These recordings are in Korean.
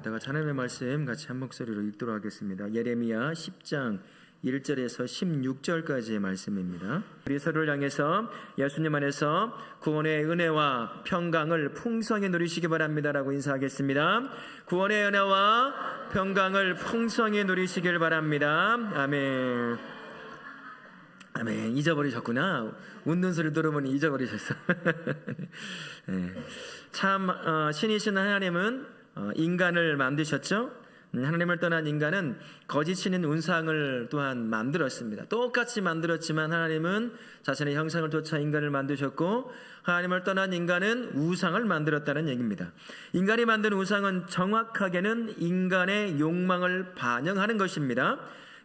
이따가 하나님의 말씀 같이 한 목소리로 읽도록 하겠습니다. 예레미야 10장 1절에서 16절까지의 말씀입니다. 우리 서로를 향해서 예수님 안에서 구원의 은혜와 평강을 풍성히 누리시기 바랍니다라고 인사하겠습니다. 구원의 은혜와 평강을 풍성히 누리시길 바랍니다. 아멘. 아멘. 잊어버리셨구나. 웃는 소리 들으면 잊어버리셨어. 네. 참 신이신 하나님은 인간을 만드셨죠. 하나님을 떠난 인간은 거짓 신인 우상을 또한 만들었습니다. 똑같이 만들었지만 하나님은 자신의 형상을 좇아 인간을 만드셨고, 하나님을 떠난 인간은 우상을 만들었다는 얘기입니다. 인간이 만든 우상은 정확하게는 인간의 욕망을 반영하는 것입니다.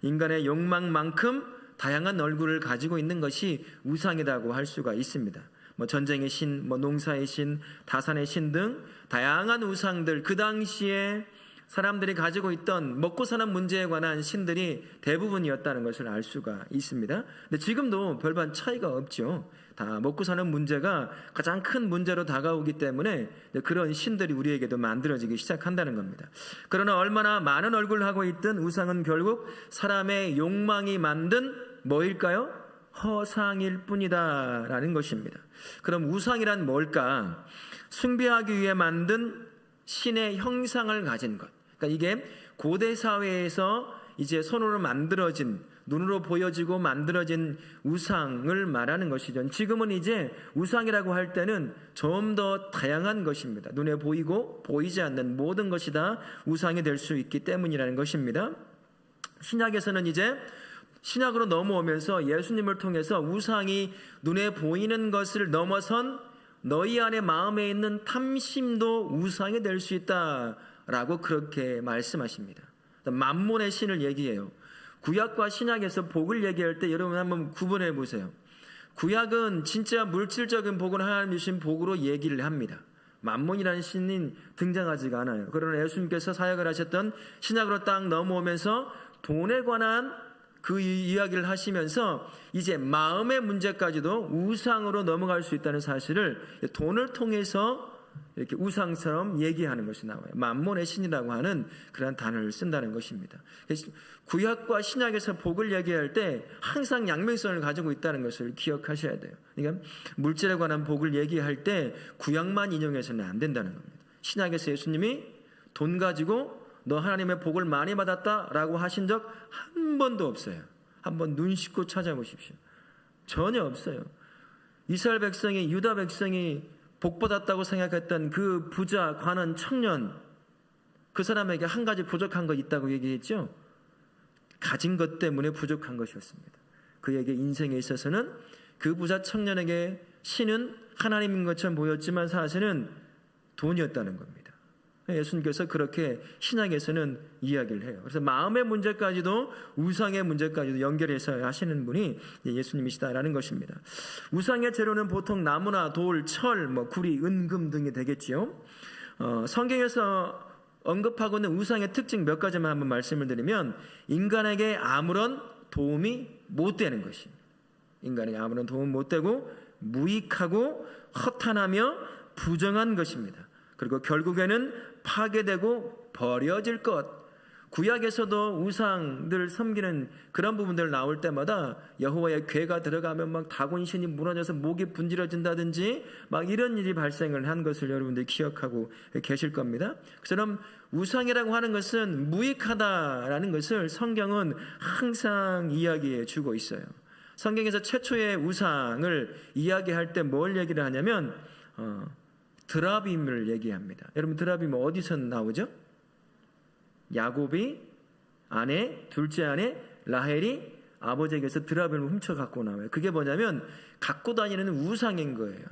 인간의 욕망만큼 다양한 얼굴을 가지고 있는 것이 우상이라고 할 수가 있습니다. 전쟁의 신, 농사의 신, 다산의 신 등 다양한 우상들, 그 당시에 사람들이 가지고 있던 먹고 사는 문제에 관한 신들이 대부분이었다는 것을 알 수가 있습니다. 근데 지금도 별반 차이가 없죠. 다 먹고 사는 문제가 가장 큰 문제로 다가오기 때문에 그런 신들이 우리에게도 만들어지기 시작한다는 겁니다. 그러나 얼마나 많은 얼굴을 하고 있든 우상은 결국 사람의 욕망이 만든 뭐일까요? 허상일 뿐이다라는 것입니다. 그럼 우상이란 뭘까? 숭배하기 위해 만든 신의 형상을 가진 것. 그러니까 이게 고대 사회에서 이제 손으로 만들어진, 눈으로 보여지고 만들어진 우상을 말하는 것이죠. 지금은 이제 우상이라고 할 때는 좀 더 다양한 것입니다. 눈에 보이고 보이지 않는 모든 것이 다 우상이 될 수 있기 때문이라는 것입니다. 신약에서는 이제 신약으로 넘어오면서 예수님을 통해서 우상이 눈에 보이는 것을 넘어선 너희 안에 마음에 있는 탐심도 우상이 될 수 있다라고 그렇게 말씀하십니다. 만몬의 신을 얘기해요. 구약과 신약에서 복을 얘기할 때 여러분 한번 구분해 보세요. 구약은 진짜 물질적인 복을 하나님 주신 복으로 얘기를 합니다. 만몬이라는 신이 등장하지가 않아요. 그러나 예수님께서 사역을 하셨던 신약으로 딱 넘어오면서 돈에 관한 그 이야기를 하시면서 이제 마음의 문제까지도 우상으로 넘어갈 수 있다는 사실을 돈을 통해서 이렇게 우상처럼 얘기하는 것이 나와요. 만몬의 신이라고 하는 그런 단어를 쓴다는 것입니다. 구약과 신약에서 복을 얘기할 때 항상 양면성을 가지고 있다는 것을 기억하셔야 돼요. 그러니까 물질에 관한 복을 얘기할 때 구약만 인용해서는 안 된다는 겁니다. 신약에서 예수님이 돈 가지고 너 하나님의 복을 많이 받았다라고 하신 적 한 번도 없어요. 한번 눈 씻고 찾아보십시오. 전혀 없어요. 이스라엘 백성이, 유다 백성이 복 받았다고 생각했던 그 부자, 관원, 청년, 그 사람에게 한 가지 부족한 것 있다고 얘기했죠. 가진 것 때문에 부족한 것이었습니다. 그에게 인생에 있어서는 그 부자 청년에게 신은 하나님인 것처럼 보였지만 사실은 돈이었다는 겁니다. 예수님께서 그렇게 신약에서는 이야기를 해요. 그래서 마음의 문제까지도 우상의 문제까지도 연결해서 하시는 분이 예수님이시다라는 것입니다. 우상의 재료는 보통 나무나 돌, 철, 구리, 은금 등이 되겠지요. 성경에서 언급하고 있는 우상의 특징 몇 가지만 한번 말씀을 드리면, 인간에게 아무런 도움이 못 되는 것입니다. 인간에게 아무런 도움 못 되고 무익하고 허탄하며 부정한 것입니다. 그리고 결국에는 파괴되고 버려질 것. 구약에서도 우상들 섬기는 그런 부분들 나올 때마다 여호와의 궤가 들어가면 막 다곤신이 무너져서 목이 분질러진다든지 막 이런 일이 발생을 한 것을 여러분들이 기억하고 계실 겁니다. 그처럼 우상이라고 하는 것은 무익하다라는 것을 성경은 항상 이야기해 주고 있어요. 성경에서 최초의 우상을 이야기할 때 뭘 얘기를 하냐면 드라빔을 얘기합니다. 여러분 드라빔은 어디서 나오죠? 야곱이 아내, 둘째 아내 라헬이 아버지에게서 드라빔을 훔쳐 갖고 나와요. 그게 뭐냐면 갖고 다니는 우상인 거예요.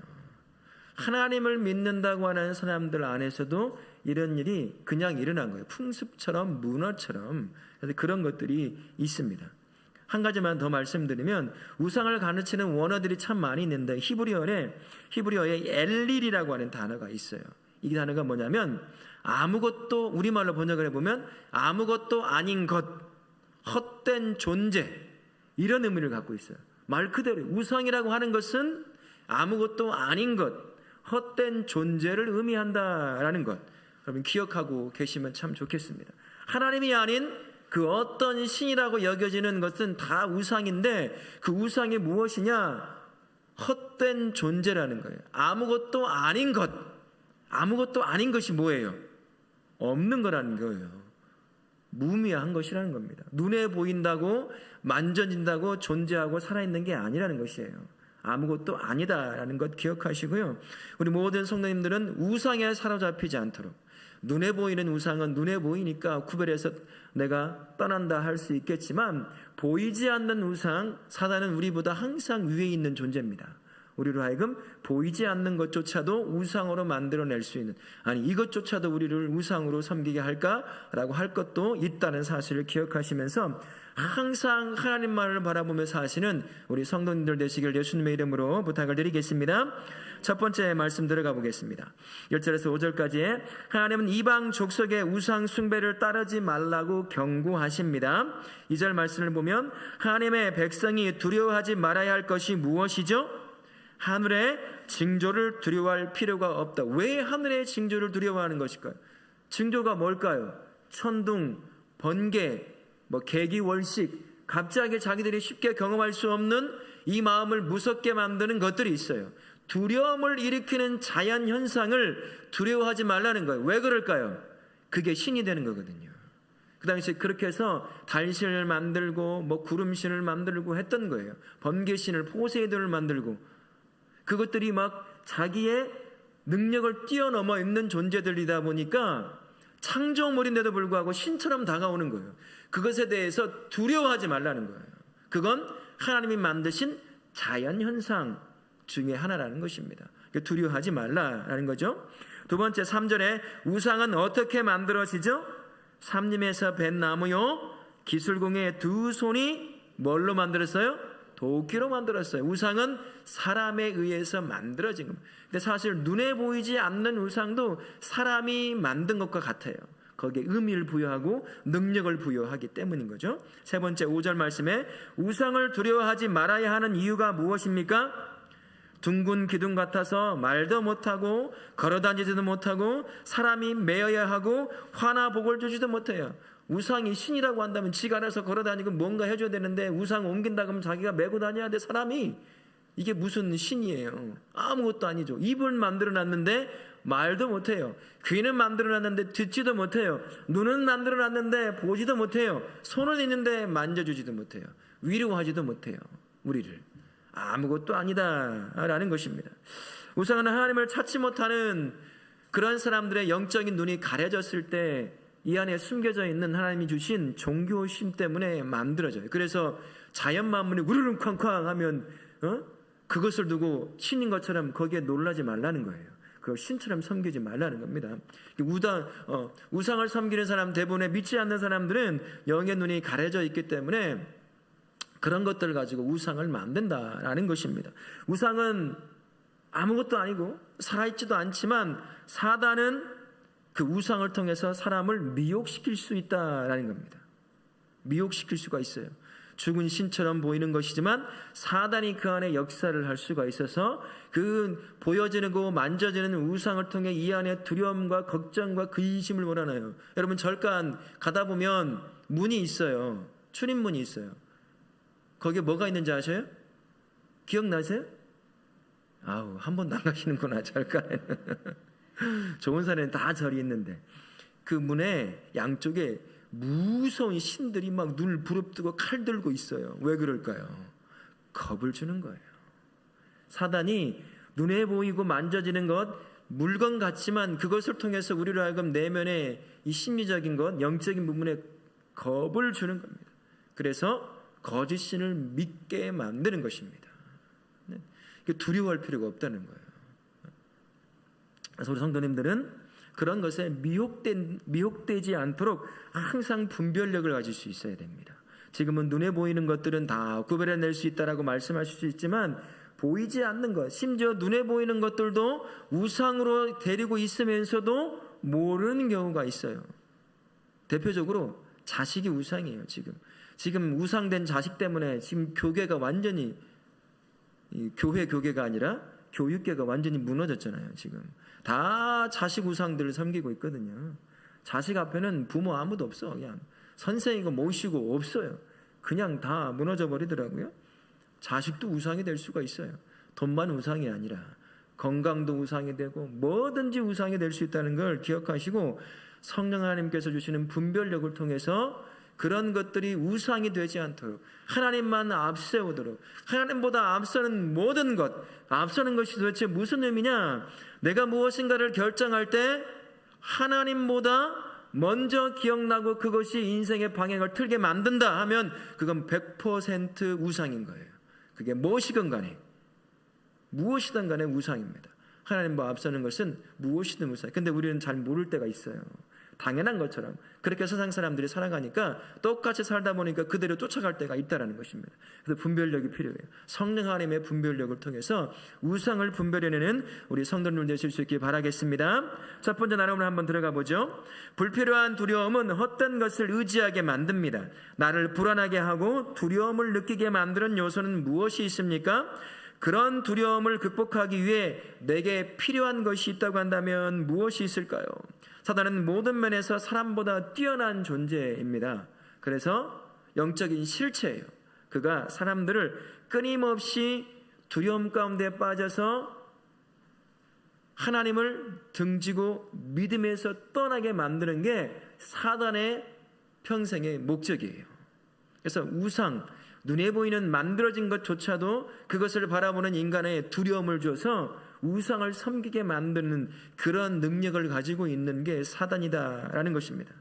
하나님을 믿는다고 하는 사람들 안에서도 이런 일이 그냥 일어난 거예요. 풍습처럼 문화처럼 그런 것들이 있습니다. 한 가지만 더 말씀드리면 우상을 가르치는 원어들이 참 많이 있는데 히브리어에 엘릴이라고 하는 단어가 있어요. 이 단어가 뭐냐면 아무것도, 우리말로 번역을 해보면 아무것도 아닌 것, 헛된 존재, 이런 의미를 갖고 있어요. 말 그대로 우상이라고 하는 것은 아무것도 아닌 것, 헛된 존재를 의미한다라는 것. 여러분 기억하고 계시면 참 좋겠습니다. 하나님이 아닌 그 어떤 신이라고 여겨지는 것은 다 우상인데, 그 우상이 무엇이냐? 헛된 존재라는 거예요. 아무것도 아닌 것, 아무것도 아닌 것이 뭐예요? 없는 거라는 거예요. 무미한 것이라는 겁니다. 눈에 보인다고 만져진다고 존재하고 살아있는 게 아니라는 것이에요. 아무것도 아니다라는 것 기억하시고요. 우리 모든 성도님들은 우상에 사로잡히지 않도록, 눈에 보이는 우상은 눈에 보이니까 구별해서 내가 떠난다 할 수 있겠지만, 보이지 않는 우상, 사단은 우리보다 항상 위에 있는 존재입니다. 우리로 하여금 보이지 않는 것조차도 우상으로 만들어낼 수 있는, 아니 이것조차도 우리를 우상으로 섬기게 할까라고 할 것도 있다는 사실을 기억하시면서 항상 하나님만을 바라보며 사시는 우리 성도님들 되시길 예수님의 이름으로 부탁을 드리겠습니다. 첫 번째 말씀 들어가 보겠습니다. 1절에서 5절까지 하나님은 이방 족속의 우상 숭배를 따르지 말라고 경고하십니다. 2절 말씀을 보면 하나님의 백성이 두려워하지 말아야 할 것이 무엇이죠? 하늘의 징조를 두려워할 필요가 없다. 왜 하늘의 징조를 두려워하는 것일까요? 징조가 뭘까요? 천둥, 번개, 계기월식, 갑자기 자기들이 쉽게 경험할 수 없는 이 마음을 무섭게 만드는 것들이 있어요. 두려움을 일으키는 자연 현상을 두려워하지 말라는 거예요. 왜 그럴까요? 그게 신이 되는 거거든요. 그 당시에 그렇게 해서 달신을 만들고 구름신을 만들고 했던 거예요. 번개신을, 포세이돈을 만들고, 그것들이 막 자기의 능력을 뛰어넘어 있는 존재들이다 보니까 창조물인데도 불구하고 신처럼 다가오는 거예요. 그것에 대해서 두려워하지 말라는 거예요. 그건 하나님이 만드신 자연현상 중에 하나라는 것입니다. 두려워하지 말라라는 거죠. 두 번째 3절에 우상은 어떻게 만들어지죠? 삼림에서 벤 나무요, 기술공의 두 손이 뭘로 만들었어요? 도끼로 만들었어요. 우상은 사람에 의해서 만들어진 겁니다. 근데 사실 눈에 보이지 않는 우상도 사람이 만든 것과 같아요. 거기에 의미를 부여하고 능력을 부여하기 때문인 거죠. 세 번째 5절 말씀에 우상을 두려워하지 말아야 하는 이유가 무엇입니까? 둥근 기둥 같아서 말도 못하고 걸어다니지도 못하고 사람이 메어야 하고 화나 복을 주지도 못해요. 우상이 신이라고 한다면 지가 알아서 걸어다니고 뭔가 해줘야 되는데, 우상 옮긴다 그러면 자기가 메고 다녀야 돼. 사람이 이게 무슨 신이에요? 아무것도 아니죠. 입을 만들어놨는데 말도 못해요. 귀는 만들어놨는데 듣지도 못해요. 눈은 만들어놨는데 보지도 못해요. 손은 있는데 만져주지도 못해요. 위로하지도 못해요. 우리를 아무것도 아니다라는 것입니다. 우상은 하나님을 찾지 못하는 그런 사람들의 영적인 눈이 가려졌을 때 이 안에 숨겨져 있는 하나님이 주신 종교심 때문에 만들어져요. 그래서 자연 만물이 우르릉 쾅쾅 하면 그것을 두고 신인 것처럼 거기에 놀라지 말라는 거예요. 그걸 신처럼 섬기지 말라는 겁니다. 우상을 섬기는 사람, 대부분의 믿지 않는 사람들은 영의 눈이 가려져 있기 때문에 그런 것들을 가지고 우상을 만든다라는 것입니다. 우상은 아무것도 아니고 살아있지도 않지만 사단은 그 우상을 통해서 사람을 미혹시킬 수 있다라는 겁니다. 미혹시킬 수가 있어요. 죽은 신처럼 보이는 것이지만 사단이 그 안에 역사를 할 수가 있어서 그 보여지는 거 만져지는 우상을 통해 이 안에 두려움과 걱정과 근심을 몰아넣어요. 여러분 절간 가다 보면 문이 있어요. 출입문이 있어요. 거기에 뭐가 있는지 아셔요? 기억나세요? 아우, 한 번도 안 가시는구나 절간에. 좋은 산에는 다 절이 있는데 그 문에 양쪽에 무서운 신들이 막 눈을 부릅뜨고 칼 들고 있어요. 왜 그럴까요? 겁을 주는 거예요. 사단이 눈에 보이고 만져지는 것, 물건 같지만 그것을 통해서 우리로 하여금 내면의 이 심리적인 것, 영적인 부분에 겁을 주는 겁니다. 그래서 거짓 신을 믿게 만드는 것입니다. 두려워할 필요가 없다는 거예요. 그래서 우리 성도님들은 그런 것에 미혹되지 않도록 항상 분별력을 가질 수 있어야 됩니다. 지금은 눈에 보이는 것들은 다 구별해낼 수 있다라고 말씀하실 수 있지만 보이지 않는 것, 심지어 눈에 보이는 것들도 우상으로 데리고 있으면서도 모르는 경우가 있어요. 대표적으로 자식이 우상이에요. 지금 우상된 자식 때문에 지금 교계가 완전히 교회가 아니라 교육계가 완전히 무너졌잖아요. 지금 다 자식 우상들을 섬기고 있거든요. 자식 앞에는 부모 아무도 없어. 그냥 선생이고 모시고 없어요. 그냥 다 무너져 버리더라고요. 자식도 우상이 될 수가 있어요. 돈만 우상이 아니라 건강도 우상이 되고 뭐든지 우상이 될 수 있다는 걸 기억하시고, 성령 하나님께서 주시는 분별력을 통해서 그런 것들이 우상이 되지 않도록 하나님만 앞세우도록, 하나님보다 앞서는 모든 것, 앞서는 것이 도대체 무슨 의미냐? 내가 무엇인가를 결정할 때 하나님보다 먼저 기억나고 그것이 인생의 방향을 틀게 만든다 하면 그건 100% 우상인 거예요. 그게 무엇이든 간에 우상입니다. 하나님과 앞서는 것은 무엇이든 우상. 근데 우리는 잘 모를 때가 있어요. 당연한 것처럼 그렇게 세상 사람들이 살아가니까 똑같이 살다 보니까 그대로 쫓아갈 때가 있다는 것입니다. 그래서 분별력이 필요해요. 성령 하나님의 분별력을 통해서 우상을 분별해내는 우리 성도님들 되실 수 있길 바라겠습니다. 첫 번째 나눔을 한번 들어가 보죠. 불필요한 두려움은 헛된 것을 의지하게 만듭니다. 나를 불안하게 하고 두려움을 느끼게 만드는 요소는 무엇이 있습니까? 그런 두려움을 극복하기 위해 내게 필요한 것이 있다고 한다면 무엇이 있을까요? 사단은 모든 면에서 사람보다 뛰어난 존재입니다. 그래서 영적인 실체예요. 그가 사람들을 끊임없이 두려움 가운데 빠져서 하나님을 등지고 믿음에서 떠나게 만드는 게 사단의 평생의 목적이에요. 그래서 우상, 눈에 보이는 만들어진 것조차도 그것을 바라보는 인간의 두려움을 줘서 우상을 섬기게 만드는 그런 능력을 가지고 있는 게 사단이다라는 것입니다.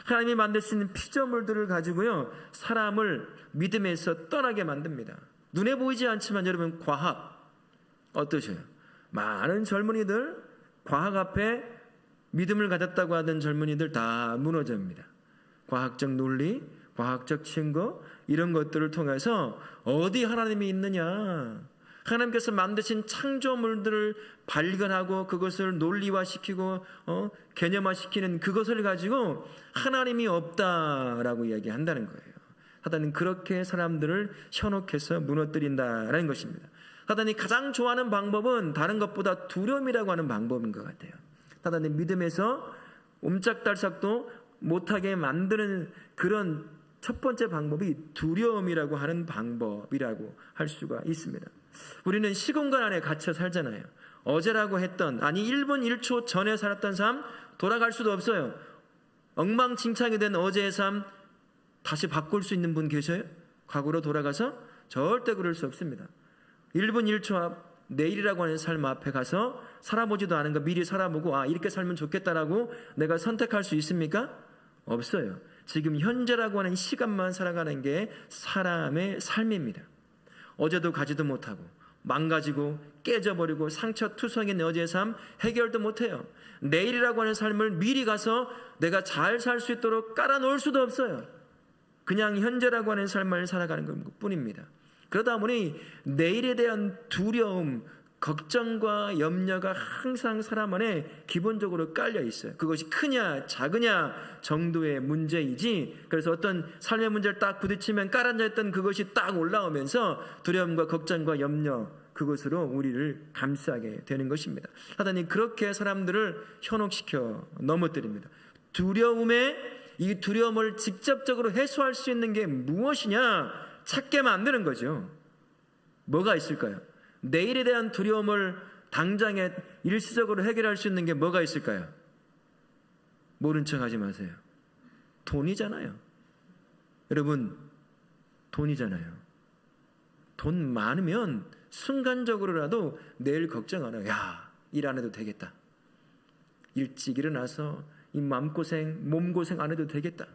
하나님이 만드신 피조물들을 가지고요, 사람을 믿음에서 떠나게 만듭니다. 눈에 보이지 않지만 여러분, 과학 어떠세요? 많은 젊은이들 과학 앞에 믿음을 가졌다고 하던 젊은이들 다 무너집니다. 과학적 논리, 과학적 증거, 이런 것들을 통해서 어디 하나님이 있느냐, 하나님께서 만드신 창조물들을 발견하고 그것을 논리화시키고 개념화시키는 그것을 가지고 하나님이 없다라고 이야기한다는 거예요. 사단은 그렇게 사람들을 현혹해서 무너뜨린다라는 것입니다. 사단이 가장 좋아하는 방법은 다른 것보다 두려움이라고 하는 방법인 것 같아요. 사단이 믿음에서 옴짝달싹도 못하게 만드는 그런 첫 번째 방법이 두려움이라고 하는 방법이라고 할 수가 있습니다. 우리는 시공간 안에 갇혀 살잖아요. 어제라고 했던, 아니 1분 1초 전에 살았던 삶 돌아갈 수도 없어요. 엉망진창이 된 어제의 삶 다시 바꿀 수 있는 분 계셔요? 과거로 돌아가서? 절대 그럴 수 없습니다. 1분 1초 앞 내일이라고 하는 삶 앞에 가서 살아보지도 않은 거 미리 살아보고 이렇게 살면 좋겠다라고 내가 선택할 수 있습니까? 없어요. 지금 현재라고 하는 시간만 살아가는 게 사람의 삶입니다. 어제도 가지도 못하고 망가지고 깨져버리고 상처투성인 어제의 삶 해결도 못해요. 내일이라고 하는 삶을 미리 가서 내가 잘 살 수 있도록 깔아놓을 수도 없어요. 그냥 현재라고 하는 삶을 살아가는 것뿐입니다. 그러다 보니 내일에 대한 두려움, 걱정과 염려가 항상 사람 안에 기본적으로 깔려 있어요. 그것이 크냐 작으냐 정도의 문제이지, 그래서 어떤 삶의 문제를 딱 부딪히면 깔아앉아있던 그것이 딱 올라오면서 두려움과 걱정과 염려, 그것으로 우리를 감싸게 되는 것입니다. 사단이 그렇게 사람들을 현혹시켜 넘어뜨립니다. 이 두려움을 직접적으로 해소할 수 있는 게 무엇이냐 찾게 만드는 거죠. 뭐가 있을까요? 내일에 대한 두려움을 당장에 일시적으로 해결할 수 있는 게 뭐가 있을까요? 모른 척 하지 마세요. 돈이잖아요. 여러분, 돈이잖아요. 돈 많으면 순간적으로라도 내일 걱정 안 해요. 일 안 해도 되겠다. 일찍 일어나서 이 마음고생, 몸고생 안 해도 되겠다.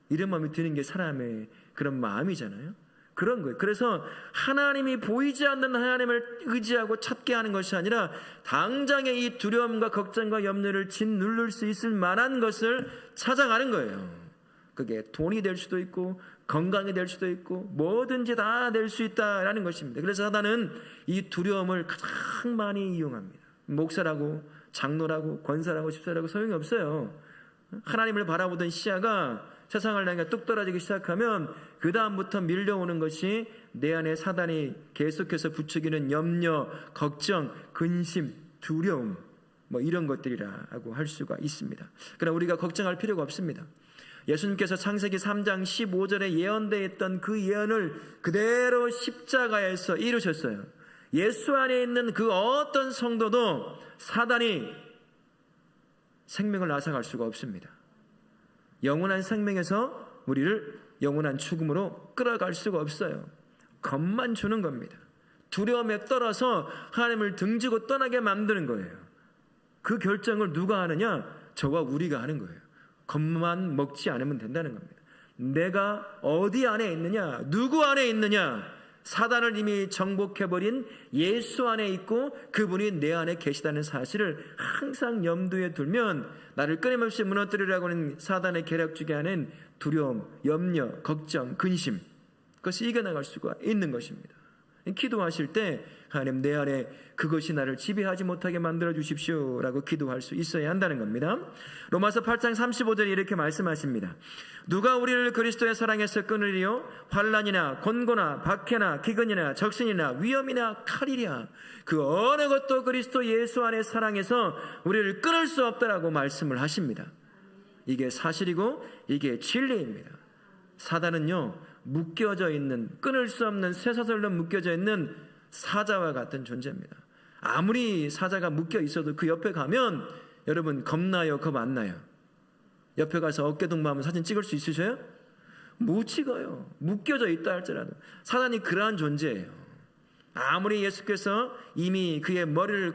이런 마음이 드는 게 사람의 그런 마음이잖아요. 그런 거예요. 그래서 하나님이 보이지 않는 하나님을 의지하고 찾게 하는 것이 아니라 당장에 이 두려움과 걱정과 염려를 짓누를 수 있을 만한 것을 찾아가는 거예요. 그게 돈이 될 수도 있고 건강이 될 수도 있고 뭐든지 다 될 수 있다라는 것입니다. 그래서 사단은 이 두려움을 가장 많이 이용합니다. 목사라고 장로라고 권사라고 집사라고 소용이 없어요. 하나님을 바라보던 시야가 세상을 향해 뚝 떨어지기 시작하면 그 다음부터 밀려오는 것이 내 안에 사단이 계속해서 부추기는 염려, 걱정, 근심, 두려움, 뭐 이런 것들이라고 할 수가 있습니다. 그러나 우리가 걱정할 필요가 없습니다. 예수님께서 창세기 3장 15절에 예언되어 있던 그 예언을 그대로 십자가에서 이루셨어요. 예수 안에 있는 그 어떤 성도도 사단이 생명을 앗아갈 수가 없습니다. 영원한 생명에서 우리를 영원한 죽음으로 끌어갈 수가 없어요. 겁만 주는 겁니다. 두려움에 떨어서 하나님을 등지고 떠나게 만드는 거예요. 그 결정을 누가 하느냐? 저와 우리가 하는 거예요. 겁만 먹지 않으면 된다는 겁니다. 내가 어디 안에 있느냐? 누구 안에 있느냐? 사단을 이미 정복해버린 예수 안에 있고 그분이 내 안에 계시다는 사실을 항상 염두에 두면 나를 끊임없이 무너뜨리려고 하는 사단의 계략 중에 하나는 두려움, 염려, 걱정, 근심, 그것이 이겨나갈 수가 있는 것입니다. 기도하실 때 하나님 내 안에 그것이 나를 지배하지 못하게 만들어 주십시오 라고 기도할 수 있어야 한다는 겁니다. 로마서 8장 35절에 이렇게 말씀하십니다. 누가 우리를 그리스도의 사랑에서 끊으리요? 환난이나 곤고나 박해나 기근이나 적신이나 위험이나 칼이랴. 그 어느 것도 그리스도 예수 안의 사랑에서 우리를 끊을 수 없다라고 말씀을 하십니다. 이게 사실이고 이게 진리입니다. 사단은요, 묶여져 있는, 끊을 수 없는 쇠사슬로 묶여져 있는 사자와 같은 존재입니다. 아무리 사자가 묶여 있어도 그 옆에 가면 여러분 겁나요? 겁 안 나요? 옆에 가서 어깨동무하면 사진 찍을 수 있으셔요? 못 찍어요. 묶여져 있다 할지라도. 사단이 그러한 존재예요. 아무리 예수께서 이미 그의 머리를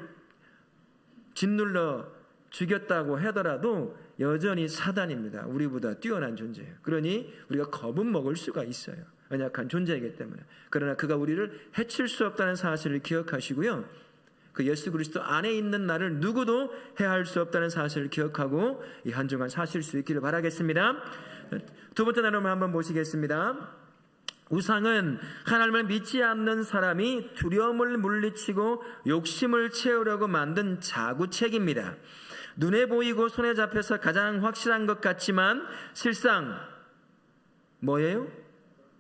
짓눌러 죽였다고 하더라도 여전히 사단입니다. 우리보다 뛰어난 존재예요. 그러니 우리가 겁은 먹을 수가 있어요. 연약한 존재이기 때문에. 그러나 그가 우리를 해칠 수 없다는 사실을 기억하시고요. 그 예수 그리스도 안에 있는 나를 누구도 해할 수 없다는 사실을 기억하고 이 한 주간 사실 수 있기를 바라겠습니다. 두 번째 나눔을 한번 보시겠습니다. 우상은 하나님을 믿지 않는 사람이 두려움을 물리치고 욕심을 채우려고 만든 자구책입니다. 눈에 보이고 손에 잡혀서 가장 확실한 것 같지만 실상 뭐예요?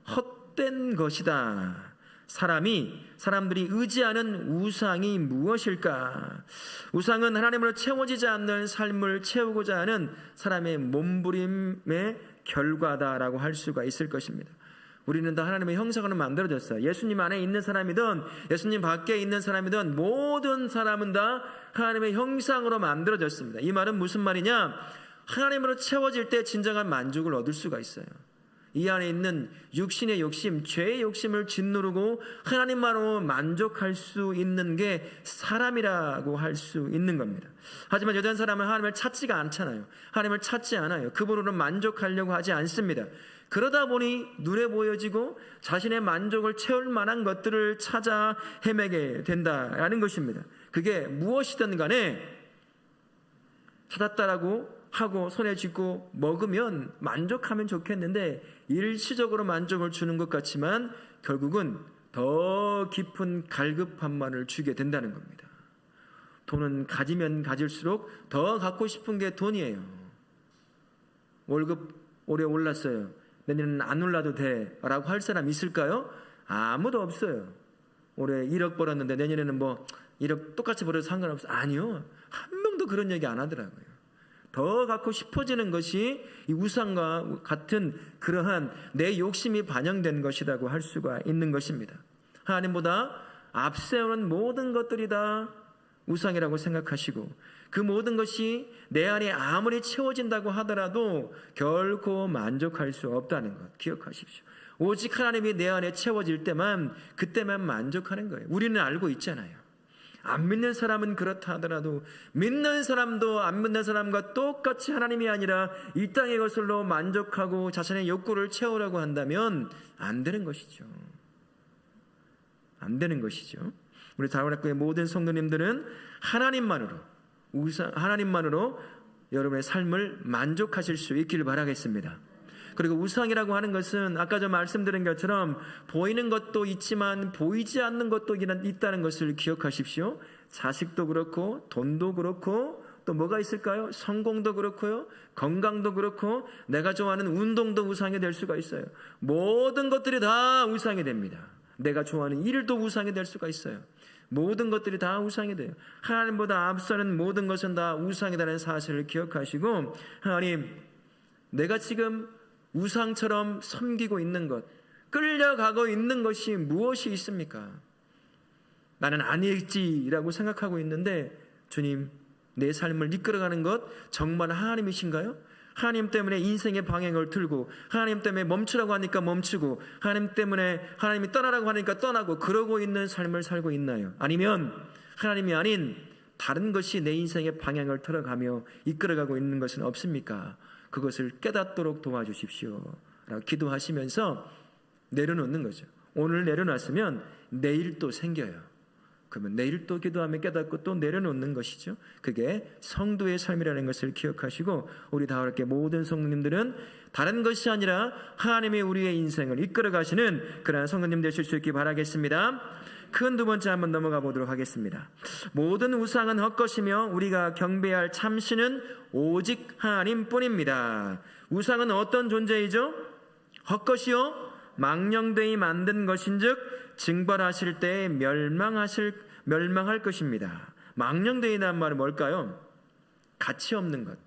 헛된 것이다. 사람들이 의지하는 우상이 무엇일까? 우상은 하나님으로 채워지지 않는 삶을 채우고자 하는 사람의 몸부림의 결과다라고 할 수가 있을 것입니다. 우리는 다 하나님의 형상으로 만들어졌어요. 예수님 안에 있는 사람이든 예수님 밖에 있는 사람이든 모든 사람은 다 하나님의 형상으로 만들어졌습니다. 이 말은 무슨 말이냐? 하나님으로 채워질 때 진정한 만족을 얻을 수가 있어요. 이 안에 있는 육신의 욕심, 죄의 욕심을 짓누르고 하나님만으로 만족할 수 있는 게 사람이라고 할 수 있는 겁니다. 하지만 여전 사람은 하나님을 찾지가 않잖아요. 하나님을 찾지 않아요. 그분으로 만족하려고 하지 않습니다. 그러다 보니 눈에 보여지고 자신의 만족을 채울 만한 것들을 찾아 헤매게 된다라는 것입니다. 그게 무엇이든 간에 찾았다라고 하고 손에 쥐고 먹으면 만족하면 좋겠는데 일시적으로 만족을 주는 것 같지만 결국은 더 깊은 갈급함만을 주게 된다는 겁니다. 돈은 가지면 가질수록 더 갖고 싶은 게 돈이에요. 월급 올해 올랐어요. 내년은 안 올라도 돼 라고 할 사람 있을까요? 아무도 없어요. 올해 1억 벌었는데 내년에는 뭐 1억 똑같이 벌어도 상관없어요. 아니요. 한 명도 그런 얘기 안 하더라고요. 더 갖고 싶어지는 것이 이 우상과 같은 그러한 내 욕심이 반영된 것이라고 할 수가 있는 것입니다. 하나님보다 앞세우는 모든 것들이 다 우상이라고 생각하시고 그 모든 것이 내 안에 아무리 채워진다고 하더라도 결코 만족할 수 없다는 것 기억하십시오. 오직 하나님이 내 안에 채워질 때만 그때만 만족하는 거예요. 우리는 알고 있잖아요. 안 믿는 사람은 그렇다 하더라도 믿는 사람도 안 믿는 사람과 똑같이 하나님이 아니라 이 땅의 것으로 만족하고 자신의 욕구를 채우려고 한다면 안 되는 것이죠. 안 되는 것이죠. 우리 다원학교의 모든 성도님들은 하나님만으로 여러분의 삶을 만족하실 수 있기를 바라겠습니다. 그리고 우상이라고 하는 것은 아까 저 말씀드린 것처럼 보이는 것도 있지만 보이지 않는 것도 있다는 것을 기억하십시오. 자식도 그렇고 돈도 그렇고 또 뭐가 있을까요? 성공도 그렇고요. 건강도 그렇고 내가 좋아하는 운동도 우상이 될 수가 있어요. 모든 것들이 다 우상이 됩니다. 내가 좋아하는 일도 우상이 될 수가 있어요. 모든 것들이 다 우상이 돼요. 하나님보다 앞서는 모든 것은 다 우상이라는 사실을 기억하시고, 하나님, 내가 지금 우상처럼 섬기고 있는 것, 끌려가고 있는 것이 무엇이 있습니까? 나는 아닐지라고 생각하고 있는데, 주님, 내 삶을 이끌어가는 것 정말 하나님이신가요? 하나님 때문에 인생의 방향을 틀고, 하나님 때문에 멈추라고 하니까 멈추고, 하나님 때문에 하나님이 떠나라고 하니까 떠나고, 그러고 있는 삶을 살고 있나요? 아니면 하나님이 아닌 다른 것이 내 인생의 방향을 틀어가며 이끌어가고 있는 것은 없습니까? 그것을 깨닫도록 도와주십시오 라고 기도하시면서 내려놓는 거죠. 오늘 내려놨으면 내일 또 생겨요. 그러면 내일 또 기도하며 깨닫고 또 내려놓는 것이죠. 그게 성도의 삶이라는 것을 기억하시고, 우리 다음에 모든 성도님들은 다른 것이 아니라 하나님이 우리의 인생을 이끌어 가시는 그러한 성도님 되실 수 있기 바라겠습니다. 큰 두 번째 한번 넘어가 보도록 하겠습니다. 모든 우상은 헛것이며 우리가 경배할 참신은 오직 하나님뿐입니다. 우상은 어떤 존재이죠? 헛것이요 망령되이 만든 것인즉 징벌하실 때에 멸망할 것입니다. 망령되이란 말은 뭘까요? 가치 없는 것,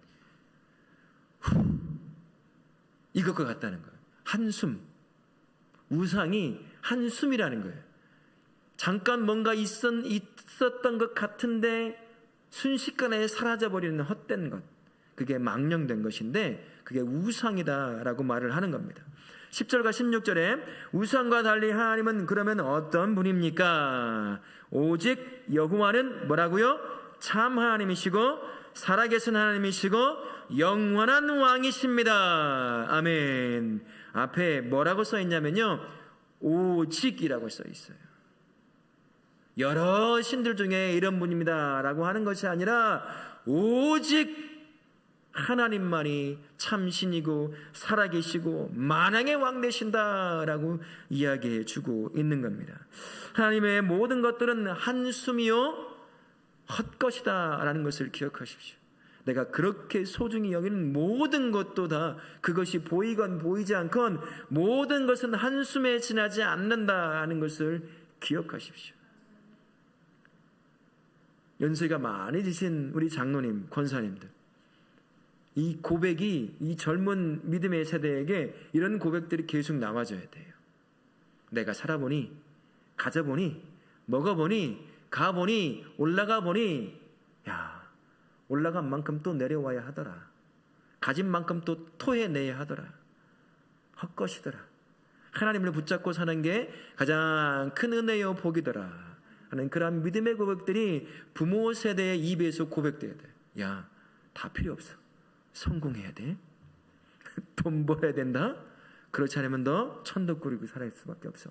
이것과 같다는 거예요. 한숨, 우상이 한숨이라는 거예요. 잠깐 뭔가 있었던 것 같은데 순식간에 사라져버리는 헛된 것, 그게 망령된 것인데 그게 우상이다라고 말을 하는 겁니다. 10절과 16절에 우상과 달리 하나님은 그러면 어떤 분입니까? 오직 여호와는 뭐라고요? 참 하나님이시고 살아계신 하나님이시고 영원한 왕이십니다. 아멘. 앞에 뭐라고 써 있냐면요, 오직이라고 써 있어요. 여러 신들 중에 이런 분입니다 라고 하는 것이 아니라 오직 하나님만이 참신이고 살아계시고 만왕의 왕 되신다라고 이야기해 주고 있는 겁니다. 하나님의 모든 것들은 한숨이요 헛것이다 라는 것을 기억하십시오. 내가 그렇게 소중히 여기는 모든 것도 다 그것이 보이건 보이지 않건 모든 것은 한숨에 지나지 않는다는 것을 기억하십시오. 연세가 많이 드신 우리 장로님, 권사님들, 이 고백이 이 젊은 믿음의 세대에게 이런 고백들이 계속 나와줘야 돼요. 내가 살아보니, 가져보니, 먹어보니, 가보니, 올라가 보니, 야, 올라간 만큼 또 내려와야 하더라. 가진 만큼 또 토해내야 하더라. 헛것이더라. 하나님을 붙잡고 사는 게 가장 큰 은혜요 복이더라 하는 그런 믿음의 고백들이 부모 세대의 입에서 고백돼야 돼. 야, 다 필요 없어. 성공해야 돼. 돈 벌어야 된다. 그렇지 않으면 너 천도 꾸리고 살아갈 수밖에 없어.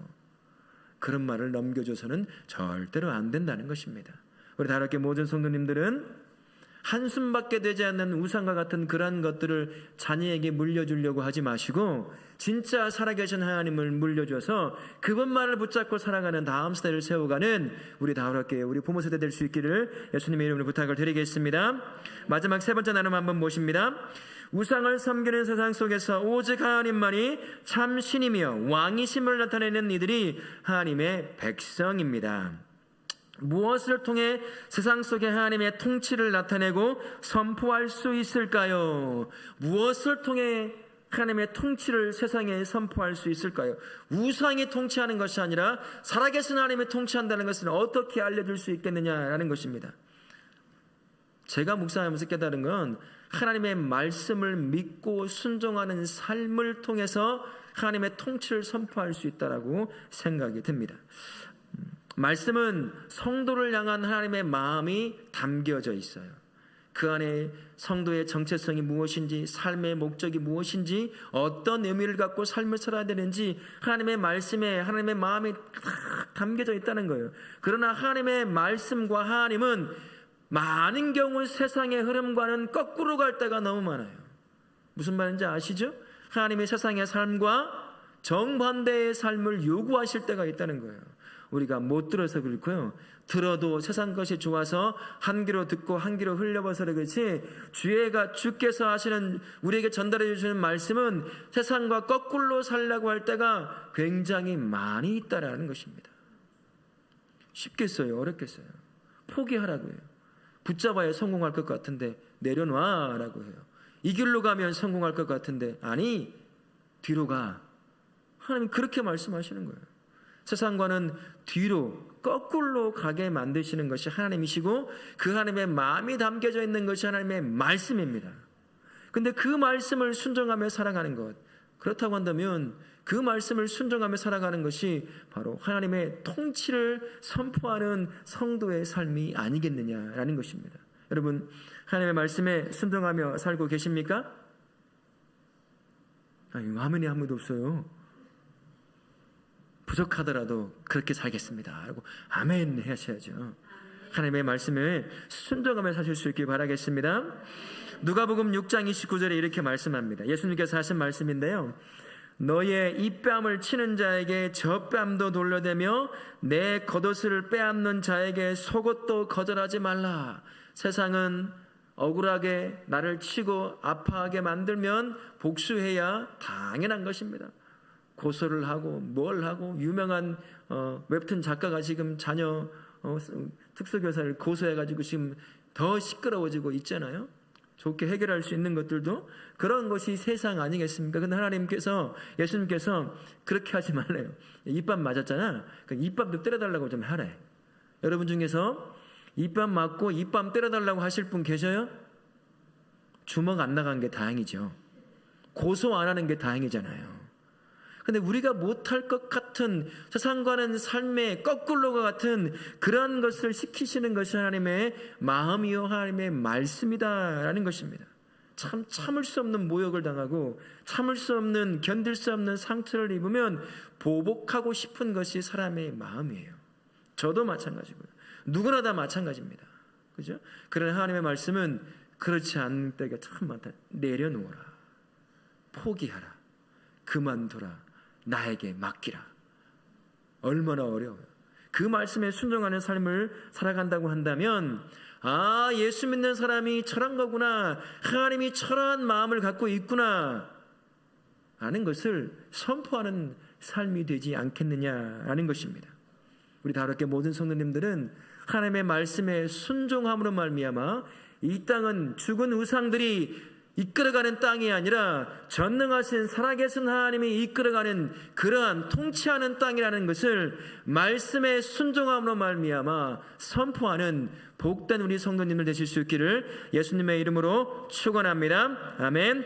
그런 말을 넘겨줘서는 절대로 안 된다는 것입니다. 우리 다락계 모든 성도님들은 한숨밖에 되지 않는 우상과 같은 그런 것들을 자녀에게 물려주려고 하지 마시고 진짜 살아계신 하나님을 물려줘서 그분만을 붙잡고 살아가는 다음 세대를 세워가는 우리 다락계 우리 부모 세대 될 수 있기를 예수님의 이름으로 부탁을 드리겠습니다. 마지막 세 번째 나눔 한번 모십니다. 우상을 섬기는 세상 속에서 오직 하나님만이 참 신이며 왕이심을 나타내는 이들이 하나님의 백성입니다. 무엇을 통해 세상 속에 하나님의 통치를 나타내고 선포할 수 있을까요? 무엇을 통해 하나님의 통치를 세상에 선포할 수 있을까요? 우상이 통치하는 것이 아니라 살아계신 하나님이 통치한다는 것은 어떻게 알려줄 수 있겠느냐라는 것입니다. 제가 묵상하면서 깨달은 건 하나님의 말씀을 믿고 순종하는 삶을 통해서 하나님의 통치를 선포할 수 있다라고 생각이 듭니다. 말씀은 성도를 향한 하나님의 마음이 담겨져 있어요. 그 안에 성도의 정체성이 무엇인지, 삶의 목적이 무엇인지, 어떤 의미를 갖고 삶을 살아야 되는지 하나님의 말씀에 하나님의 마음이 담겨져 있다는 거예요. 그러나 하나님의 말씀과 하나님은 많은 경우 세상의 흐름과는 거꾸로 갈 때가 너무 많아요. 무슨 말인지 아시죠? 하나님의 세상의 삶과 정반대의 삶을 요구하실 때가 있다는 거예요. 우리가 못 들어서 그렇고요. 들어도 세상 것이 좋아서 한 귀로 듣고 한 귀로 흘려봐서 그렇지 주께서 하시는 우리에게 전달해 주시는 말씀은 세상과 거꾸로 살려고 할 때가 굉장히 많이 있다라는 것입니다. 쉽겠어요? 어렵겠어요? 포기하라고 해요. 붙잡아야 성공할 것 같은데 내려놔라고 해요. 이 길로 가면 성공할 것 같은데 아니, 뒤로 가. 하나님 그렇게 말씀하시는 거예요. 세상과는 뒤로 거꾸로 가게 만드시는 것이 하나님이시고 그 하나님의 마음이 담겨져 있는 것이 하나님의 말씀입니다. 근데 그 말씀을 순종하며 살아가는 것, 그렇다고 한다면 그 말씀을 순종하며 살아가는 것이 바로 하나님의 통치를 선포하는 성도의 삶이 아니겠느냐라는 것입니다. 여러분, 하나님의 말씀에 순종하며 살고 계십니까? 아니, 화면에 아무도 없어요. 부족하더라도 그렇게 살겠습니다 라고 아멘 하셔야죠. 하나님의 말씀을 순종하며 사실 수 있길 바라겠습니다. 누가복음 6장 29절에 이렇게 말씀합니다. 예수님께서 하신 말씀인데요, 너의 입뺨을 치는 자에게 젖뺨도 돌려대며 내 겉옷을 빼앗는 자에게 속옷도 거절하지 말라. 세상은 억울하게 나를 치고 아파하게 만들면 복수해야 당연한 것입니다. 고소를 하고 뭘 하고, 유명한 웹툰 작가가 지금 자녀 특수교사를 고소해가지고 지금 더 시끄러워지고 있잖아요. 좋게 해결할 수 있는 것들도 그런 것이 세상 아니겠습니까? 근데 하나님께서, 예수님께서 그렇게 하지 말래요. 입밥 맞았잖아. 그러니까 입밥도 때려달라고 좀 하래. 여러분 중에서 입밥 맞고 입밥 때려달라고 하실 분 계셔요? 주먹 안 나간 게 다행이죠. 고소 안 하는 게 다행이잖아요. 근데 우리가 못할 것 같은, 세상과는 삶의 거꾸로가 같은 그런 것을 시키시는 것이 하나님의 마음이요 하나님의 말씀이다라는 것입니다. 참 참을 수 없는 모욕을 당하고 참을 수 없는, 견딜 수 없는 상처를 입으면 보복하고 싶은 것이 사람의 마음이에요. 저도 마찬가지고요. 누구나 다 마찬가지입니다. 그죠? 그러나 하나님의 말씀은 그렇지 않을 때가 참 많다. 내려놓아라. 포기하라. 그만둬라. 나에게 맡기라. 얼마나 어려워요. 그 말씀에 순종하는 삶을 살아간다고 한다면, 아, 예수 믿는 사람이 저런 거구나, 하나님이 저러한 마음을 갖고 있구나 라는 것을 선포하는 삶이 되지 않겠느냐라는 것입니다. 우리 다르게 모든 성도님들은 하나님의 말씀에 순종함으로 말미암아 이 땅은 죽은 우상들이 이끌어가는 땅이 아니라 전능하신 살아계신 하나님이 이끌어가는 그러한 통치하는 땅이라는 것을 말씀에 순종함으로 말미암아 선포하는 복된 우리 성도님들 되실 수 있기를 예수님의 이름으로 축원합니다. 아멘.